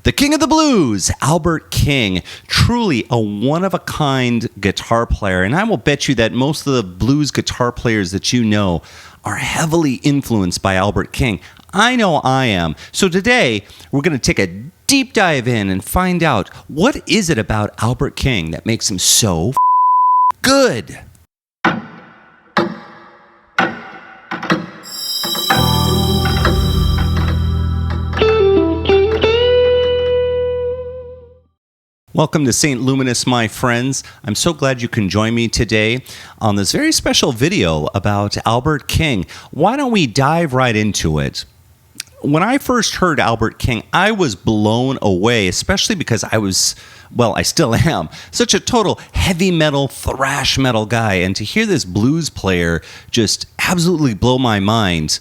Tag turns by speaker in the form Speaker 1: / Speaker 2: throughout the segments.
Speaker 1: The king of the blues, Albert King, truly a one-of-a-kind guitar player. And I will bet you that most of the blues guitar players that you know are heavily influenced by Albert King. I know I am. So today, we're going to take a deep dive in and find out what is it about Albert King that makes him so good. Welcome to St. Luminous, my friends. I'm so glad you can join me today on this very special video about Albert King. Why don't we dive right into it? When I first heard Albert King, I was blown away, especially because I still am, such a total heavy metal, thrash metal guy. And to hear this blues player just absolutely blow my mind.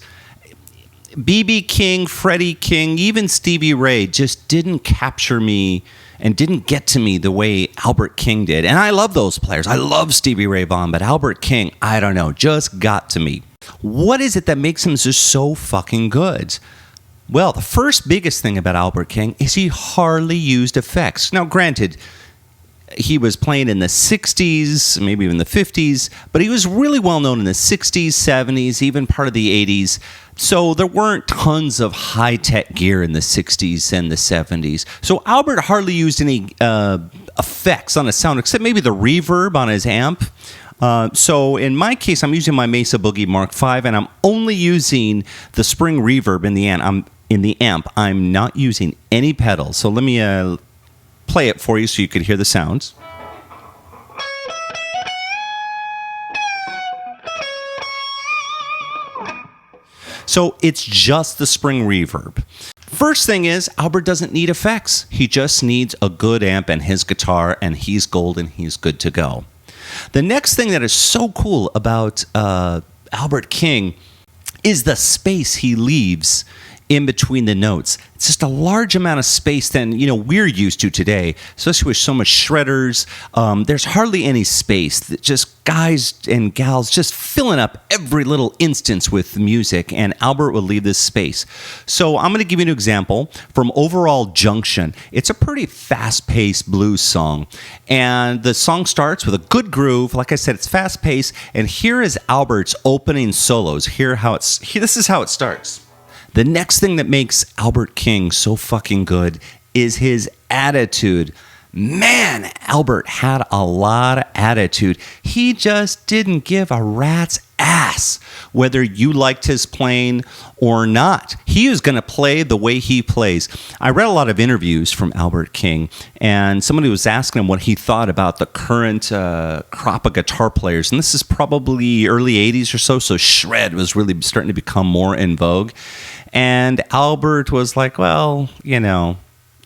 Speaker 1: B.B. King, Freddie King, even Stevie Ray just didn't capture me and didn't get to me the way Albert King did. And I love those players. I love Stevie Ray Vaughan, but Albert King, I don't know, just got to me. What is it that makes him just so fucking good? Well, the first biggest thing about Albert King is he hardly used effects. Now, granted, he was playing in the 60s, maybe even the 50s, but he was really well known in the 60s, 70s, even part of the 80s. So there weren't tons of high-tech gear in the 60s and the 70s. So Albert hardly used any effects on his sound, except maybe the reverb on his amp. So in my case, I'm using my Mesa Boogie Mark V, and I'm only using the spring reverb in the amp. I'm not using any pedals. So let me play it for you so you could hear the sounds. So it's just the spring reverb. First thing is, Albert doesn't need effects. He just needs a good amp and his guitar, and he's golden, he's good to go. The next thing that is so cool about Albert King is the space he leaves in between the notes. It's just a large amount of space than we're used to today, especially with so much shredders. There's hardly any space. Just guys and gals just filling up every little instance with music, and Albert would leave this space. So I'm going to give you an example from Overall Junction. It's a pretty fast-paced blues song, and the song starts with a good groove. Like I said, it's fast-paced, and here is Albert's opening solos. This is how it starts. The next thing that makes Albert King so fucking good is his attitude. Man, Albert had a lot of attitude. He just didn't give a rat's ass whether you liked his playing or not. He was going to play the way he plays. I read a lot of interviews from Albert King, and somebody was asking him what he thought about the current crop of guitar players. And this is probably early 80s or so shred was really starting to become more in vogue. And Albert was like, well,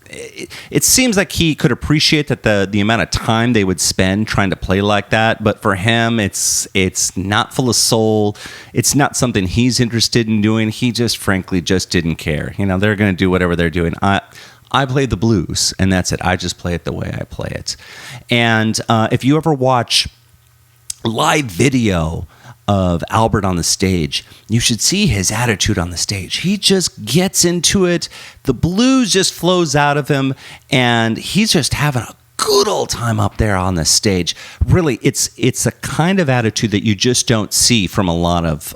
Speaker 1: it seems like he could appreciate that the amount of time they would spend trying to play like that, but for him, it's not full of soul. It's not something he's interested in doing. He frankly didn't care. They're going to do whatever they're doing. I play the blues, and that's it. I just play it the way I play it. And if you ever watch live video of Albert on the stage, you should see his attitude on the stage. He just gets into it. The blues just flows out of him, and he's just having a good old time up there on the stage. Really, it's a kind of attitude that you just don't see from a lot of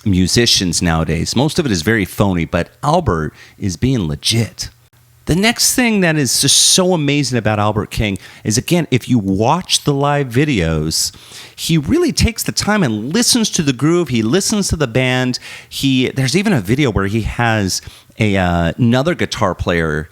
Speaker 1: musicians nowadays. Most of it is very phony, but Albert is being legit. The next thing that is just so amazing about Albert King is, again, if you watch the live videos, he really takes the time and listens to the groove. He listens to the band. There's even a video where he has another guitar player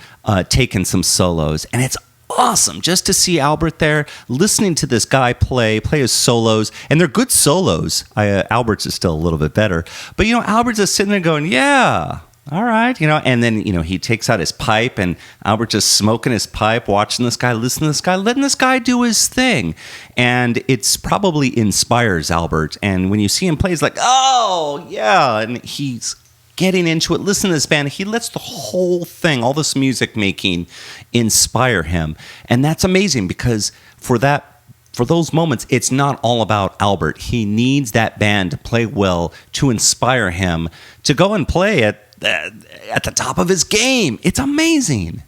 Speaker 1: taking some solos, and it's awesome just to see Albert there listening to this guy play his solos, and they're good solos. Albert's is still a little bit better, but Albert's just sitting there going, yeah. All right, and then, he takes out his pipe, and Albert just smoking his pipe, watching this guy, listening to this guy, letting this guy do his thing. And it's probably inspires Albert. And when you see him play, he's like, oh, yeah. And he's getting into it, listening to this band. He lets the whole thing, all this music making, inspire him. And that's amazing because for those moments, it's not all about Albert. He needs that band to play well to inspire him to go and play at the top of his game. It's amazing.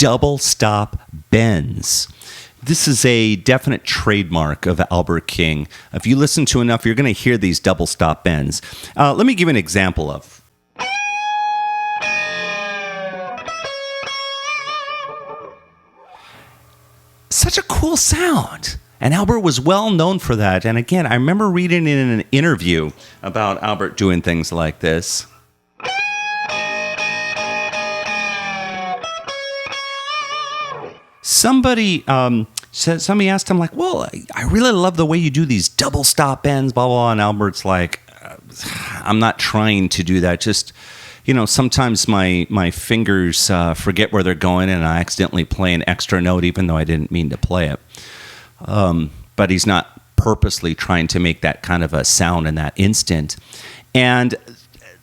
Speaker 1: double stop bends. This is a definite trademark of Albert King. If you listen to enough, you're going to hear these double stop bends. Let me give you an example of. Such a cool sound. And Albert was well known for that. And again, I remember reading in an interview about Albert doing things like this. Somebody asked him, like, well, I really love the way you do these double stop bends, blah, blah, blah. And Albert's like, I'm not trying to do that. Just, sometimes my fingers forget where they're going and I accidentally play an extra note even though I didn't mean to play it. But he's not purposely trying to make that kind of a sound in that instant. And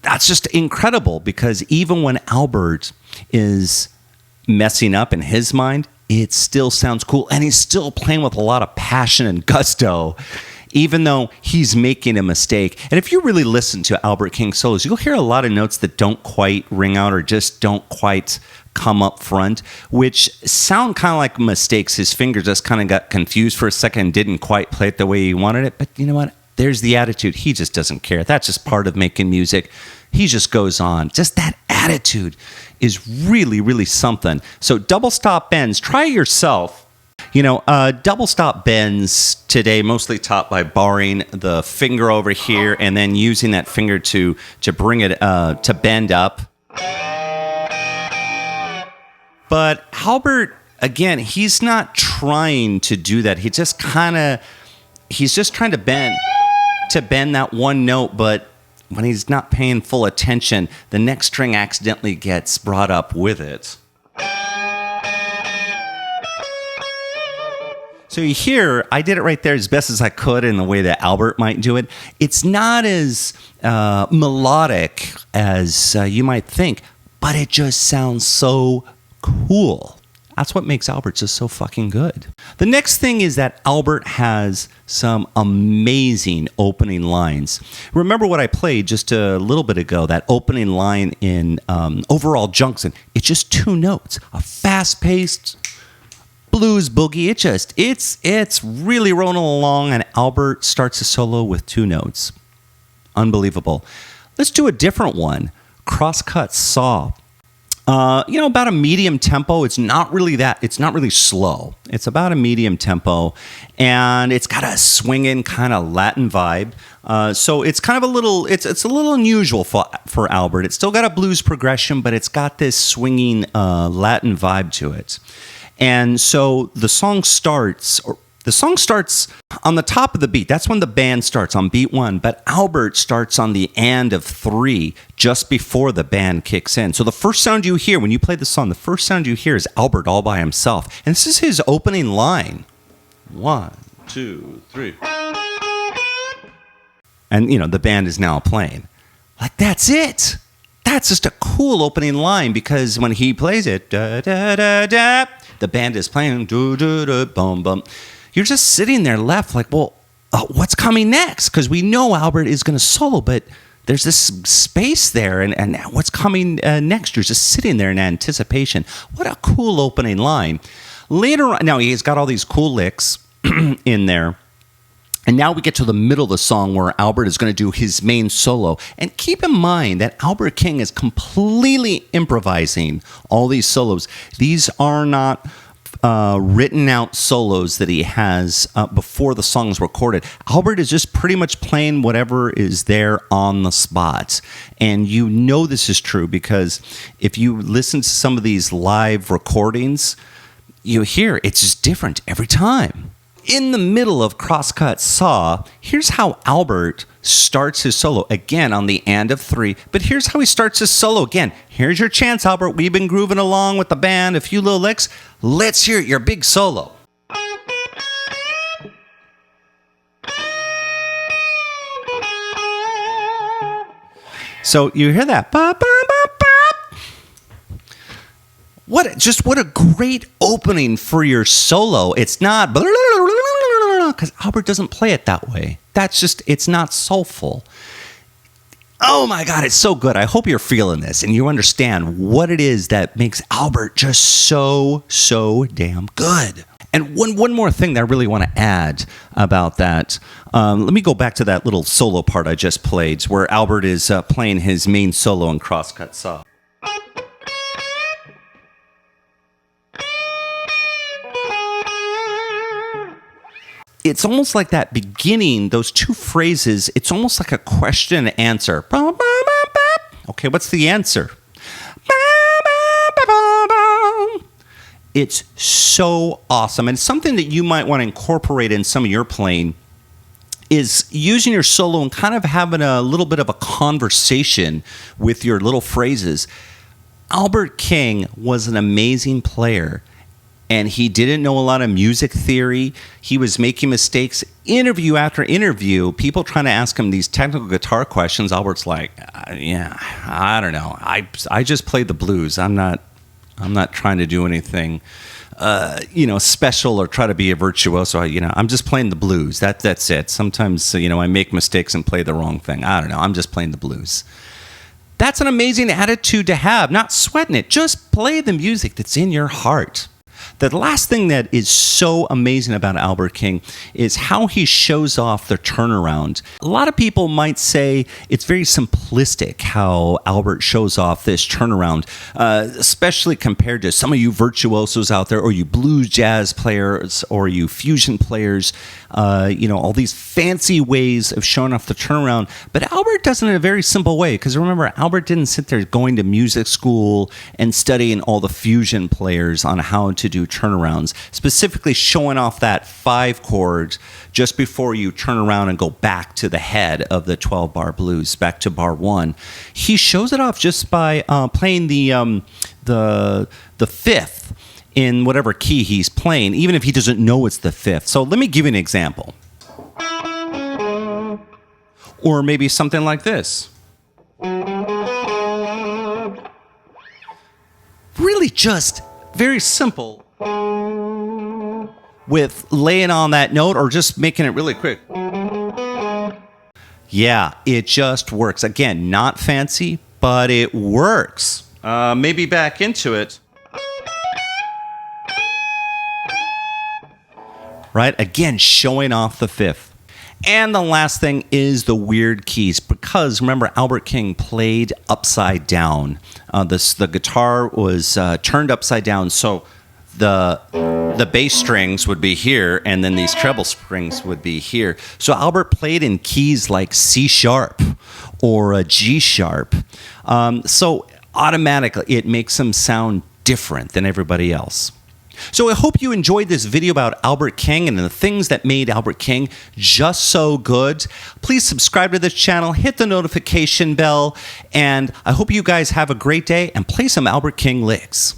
Speaker 1: that's just incredible because even when Albert is messing up in his mind, it still sounds cool. And he's still playing with a lot of passion and gusto, even though he's making a mistake. And if you really listen to Albert King solos, you'll hear a lot of notes that don't quite ring out or just don't quite come up front, which sound kind of like mistakes. His fingers just kind of got confused for a second and didn't quite play it the way he wanted it. But you know what? There's the attitude. He just doesn't care. That's just part of making music. He just goes on. Just that attitude is really, really something. So double stop bends, try it yourself. Double stop bends today mostly taught by barring the finger over here and then using that finger to bring it to bend up. But Albert, again, he's not trying to do that. He's just trying to bend that one note, but when he's not paying full attention, the next string accidentally gets brought up with it. So you hear, I did it right there as best as I could in the way that Albert might do it. It's not as melodic as you might think, but it just sounds so cool. That's what makes Albert just so fucking good. The next thing is that Albert has some amazing opening lines. Remember what I played just a little bit ago, that opening line in Overall Junction. It's just two notes, a fast-paced blues boogie. It's really rolling along, and Albert starts a solo with two notes. Unbelievable. Let's do a different one. Crosscut Saw. About a medium tempo. It's not really slow. It's about a medium tempo, and it's got a swinging kind of Latin vibe. So it's kind of it's a little unusual for Albert. It's still got a blues progression, but it's got this swinging Latin vibe to it. And so the song starts on the top of the beat. That's when the band starts on beat 1, but Albert starts on the and of 3 just before the band kicks in. So the first sound you hear when you play the song, the first sound you hear is Albert all by himself. And this is his opening line. 1, 2, 3. And, the band is now playing. Like, that's it. That's just a cool opening line because when he plays it, da, da, da, da, the band is playing, do, do, do, boom, boom. You're just sitting there left like, well, what's coming next? Because we know Albert is going to solo, but there's this space there, and what's coming next? You're just sitting there in anticipation. What a cool opening line. Later on, now he's got all these cool licks in there, and now we get to the middle of the song where Albert is going to do his main solo. And keep in mind that Albert King is completely improvising all these solos. These are not written out solos that he has before the song is recorded. Albert is just pretty much playing whatever is there on the spot. And this is true because if you listen to some of these live recordings, you hear it's just different every time. In the middle of Crosscut Saw, here's how Albert starts his solo, again on the and of 3, but here's how he starts his solo again. Here's your chance, Albert. We've been grooving along with the band, a few little licks. Let's hear your big solo. So you hear that. What a great opening for your solo. It's not because Albert doesn't play it that way. It's not soulful. Oh my God, it's so good. I hope you're feeling this and you understand what it is that makes Albert just so damn good. And one more thing that I really want to add about that. Let me go back to that little solo part I just played where Albert is playing his main solo in Crosscut Saw. It's almost like that beginning, those two phrases, it's almost like a question and answer. Okay, what's the answer? It's so awesome. And something that you might want to incorporate in some of your playing is using your solo and kind of having a little bit of a conversation with your little phrases. Albert King was an amazing player. And he didn't know a lot of music theory. He was making mistakes. Interview after interview, people trying to ask him these technical guitar questions. Albert's like, yeah, I don't know. I just play the blues. I'm not trying to do anything, special or try to be a virtuoso. I'm just playing the blues. That's it. Sometimes, I make mistakes and play the wrong thing. I don't know. I'm just playing the blues. That's an amazing attitude to have. Not sweating it. Just play the music that's in your heart. The last thing that is so amazing about Albert King is how he shows off the turnaround. A lot of people might say it's very simplistic how Albert shows off this turnaround, especially compared to some of you virtuosos out there, or you blues jazz players, or you fusion players, all these fancy ways of showing off the turnaround. But Albert does it in a very simple way, because remember, Albert didn't sit there going to music school and studying all the fusion players on how to do turnarounds, specifically showing off that 5 chord just before you turn around and go back to the head of the 12-bar blues, back to bar 1. He shows it off just by playing the fifth in whatever key he's playing, even if he doesn't know it's the fifth. So let me give you an example. Or maybe something like this. Really just very simple with laying on that note or just making it really quick. Yeah, it just works. Again, not fancy, but it works. Maybe back into it. Right? Again, showing off the fifth. And the last thing is the weird keys, because remember, Albert King played upside down. The guitar was turned upside down, so the bass strings would be here, and then these treble strings would be here. So Albert played in keys like C sharp or a G sharp. So automatically, it makes him sound different than everybody else. So I hope you enjoyed this video about Albert King and the things that made Albert King just so good. Please subscribe to this channel, hit the notification bell, and I hope you guys have a great day and play some Albert King licks.